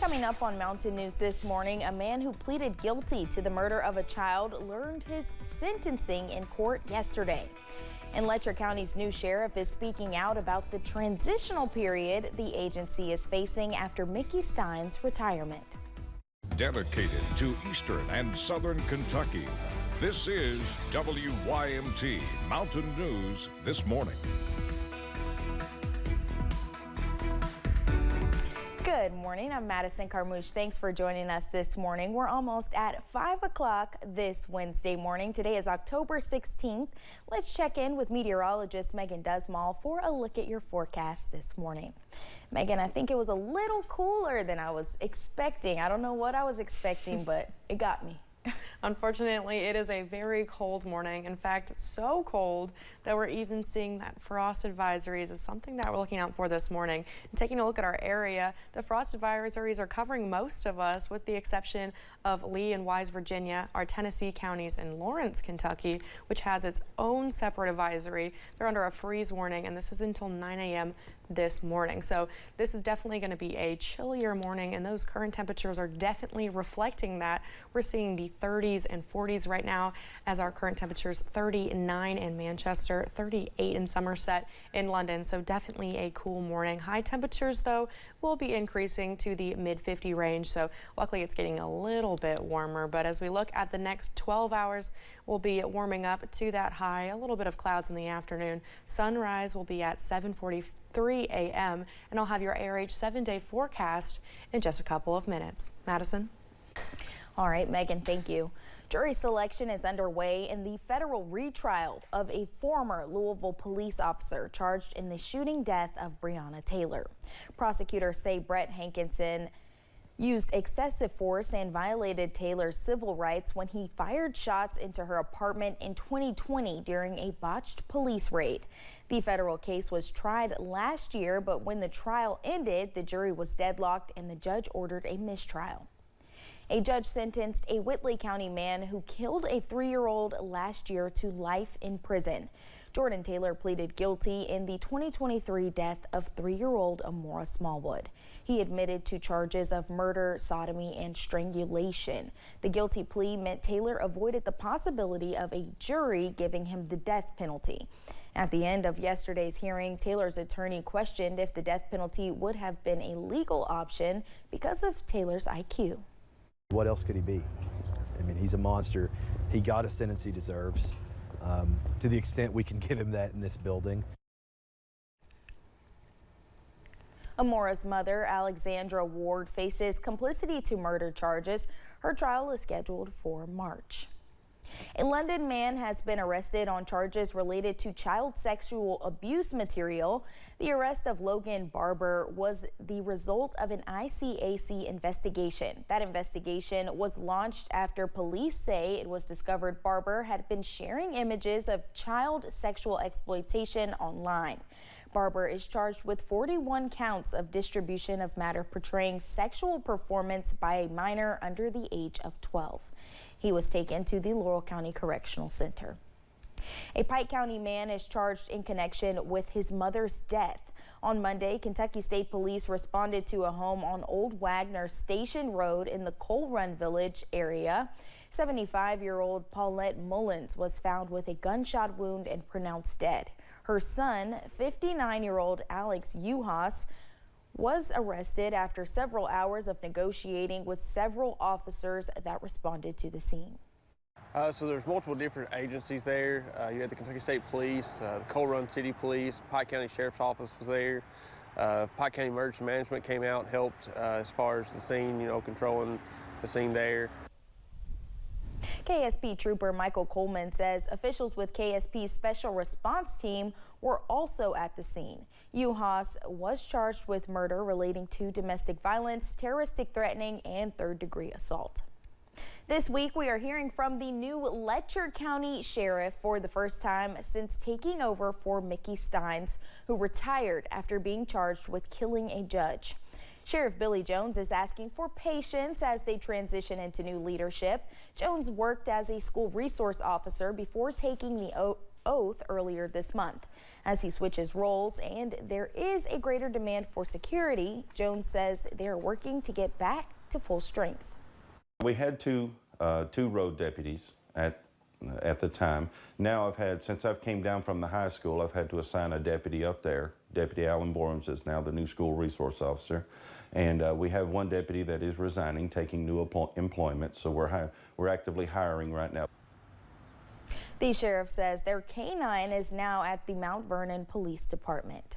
Coming up on Mountain News this morning, a man who pleaded guilty to the murder of a child learned his sentencing in court yesterday. And Letcher County's new sheriff is speaking out about the transitional period the agency is facing after Mickey Stein's retirement. Dedicated to Eastern and Southern Kentucky, this is WYMT Mountain News this morning. Good morning. I'm Madison Carmouche. Thanks for joining us this morning. We're almost at 5 o'clock this Wednesday morning. Today is October 16th. Let's check in with meteorologist Megan Dusmall for a look at your forecast this morning. Megan, I think it was a little cooler than I was expecting. I don't know what I was expecting, but it got me. Unfortunately, it is a very cold morning. In fact, so cold that we're even seeing that frost advisories is something that we're looking out for this morning. And taking a look at our area, the frost advisories are covering most of us with the exception of Lee and Wise, Virginia, our Tennessee counties, and Lawrence, Kentucky, which has its own separate advisory. They're under a freeze warning, and this is until 9 a.m. this morning. So this is definitely going to be a chillier morning, and those current temperatures are definitely reflecting that. We're seeing the 30s and 40s right now as our current temperatures 39 in Manchester, 38 in Somerset, in London. So definitely a cool morning. High temperatures though will be increasing to the mid 50 range. So luckily it's getting a little bit warmer, but as we look at the next 12 hours, we'll be warming up to that high, a little bit of clouds in the afternoon. Sunrise will be at 7:43 a.m. and I'll have your ARH 7-day forecast in just a couple of minutes. Madison? All right, Megan, thank you. Jury selection is underway in the federal retrial of a former Louisville police officer charged in the shooting death of Breonna Taylor. Prosecutors say Brett Hankinson used excessive force and violated Taylor's civil rights when he fired shots into her apartment in 2020 during a botched police raid. The federal case was tried last year, but when the trial ended, the jury was deadlocked and the judge ordered a mistrial. A judge sentenced a Whitley County man who killed a 3-year-old last year to life in prison. Jordan Taylor pleaded guilty in the 2023 death of 3-year-old Amora Smallwood. He admitted to charges of murder, sodomy, and strangulation. The guilty plea meant Taylor avoided the possibility of a jury giving him the death penalty. At the end of yesterday's hearing, Taylor's attorney questioned if the death penalty would have been a legal option because of Taylor's IQ. What else could he be? I mean, he's a monster. He got a sentence he deserves. To the extent we can give him that in this building. Amora's mother, Alexandra Ward, faces complicity to murder charges. Her trial is scheduled for March. A London man has been arrested on charges related to child sexual abuse material. The arrest of Logan Barber was the result of an ICAC investigation. That investigation was launched after police say it was discovered Barber had been sharing images of child sexual exploitation online. Barber is charged with 41 counts of distribution of matter portraying sexual performance by a minor under the age of 12. He was taken to the Laurel County Correctional Center. A Pike County man is charged in connection with his mother's death. On Monday, Kentucky State Police responded to a home on Old Wagner Station Road in the Coal Run Village area. 75-year-old Paulette Mullins was found with a gunshot wound and pronounced dead. Her son, 59-year-old Alex Uhas, was arrested after several hours of negotiating with several officers that responded to the scene. So there's multiple different agencies there. You had the Kentucky State Police, the Coal Run City Police, Pike County Sheriff's Office was there. Pike County Emergency Management came out and helped as far as the scene, controlling the scene there. KSP Trooper Michael Coleman says officials with KSP's Special Response Team were also at the scene. Uhas was charged with murder relating to domestic violence, terroristic threatening, and third-degree assault. This week, we are hearing from the new Letcher County Sheriff for the first time since taking over for Mickey Steins, who retired after being charged with killing a judge. Sheriff Billy Jones is asking for patience as they transition into new leadership. Jones worked as a school resource officer before taking oath earlier this month. As he switches roles and there is a greater demand for security, Jones says they're working to get back to full strength. We had two road deputies at the time. Now since I've came down from the high school, I've had to assign a deputy up there. Deputy Alan Borams is now the new school resource officer. And we have one deputy that is resigning, taking new employment, so we're actively hiring right now. The sheriff says their canine is now at the Mount Vernon Police Department.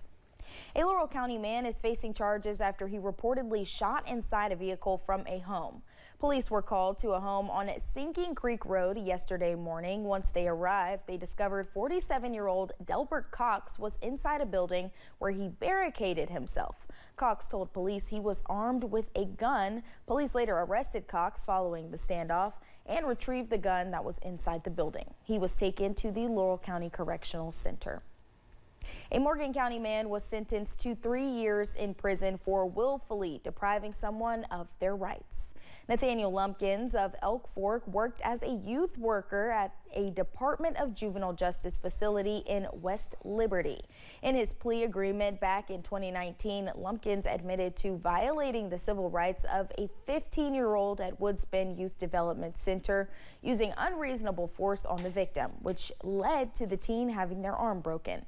A Laurel County man is facing charges after he reportedly shot inside a vehicle from a home. Police were called to a home on Sinking Creek Road yesterday morning. Once they arrived, they discovered 47-year-old Delbert Cox was inside a building where he barricaded himself. Cox told police he was armed with a gun. Police later arrested Cox following the standoff and retrieved the gun that was inside the building. He was taken to the Laurel County Correctional Center. A Morgan County man was sentenced to 3 years in prison for willfully depriving someone of their rights. Nathaniel Lumpkins of Elk Fork worked as a youth worker at a Department of Juvenile Justice facility in West Liberty. In his plea agreement back in 2019, Lumpkins admitted to violating the civil rights of a 15-year-old at Woods Bend Youth Development Center using unreasonable force on the victim, which led to the teen having their arm broken.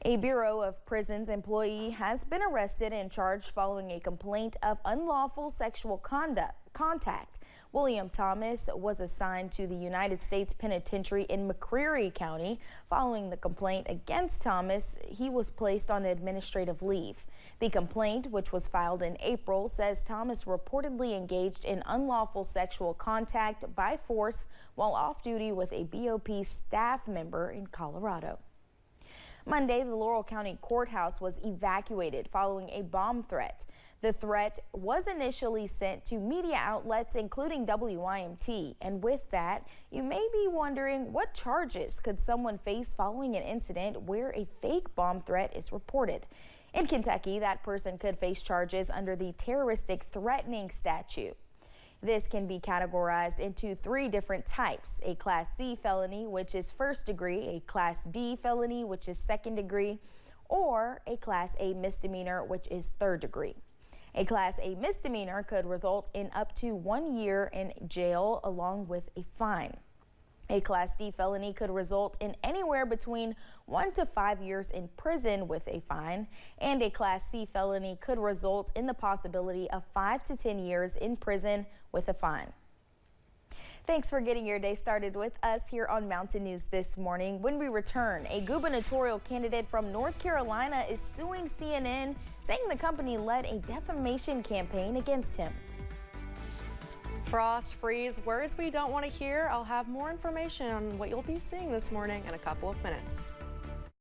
A Bureau of Prisons employee has been arrested and charged following a complaint of unlawful sexual contact. William Thomas was assigned to the United States Penitentiary in McCreary County. Following the complaint against Thomas, he was placed on administrative leave. The complaint, which was filed in April, says Thomas reportedly engaged in unlawful sexual contact by force while off duty with a BOP staff member in Colorado. Monday, the Laurel County Courthouse was evacuated following a bomb threat. The threat was initially sent to media outlets, including WYMT. And with that, you may be wondering, what charges could someone face following an incident where a fake bomb threat is reported? In Kentucky, that person could face charges under the terroristic threatening statute. This can be categorized into 3 different types: a Class C felony, which is first degree, a Class D felony, which is second degree, or a Class A misdemeanor, which is third degree. A Class A misdemeanor could result in up to 1 year in jail along with a fine. A Class D felony could result in anywhere between 1 to 5 years in prison with a fine, and a Class C felony could result in the possibility of 5 to 10 years in prison with a fine. Thanks for getting your day started with us here on Mountain News this morning. When we return, a gubernatorial candidate from North Carolina is suing CNN, saying the company led a defamation campaign against him. Frost, freeze, words we don't want to hear. I'll have more information on what you'll be seeing this morning in a couple of minutes.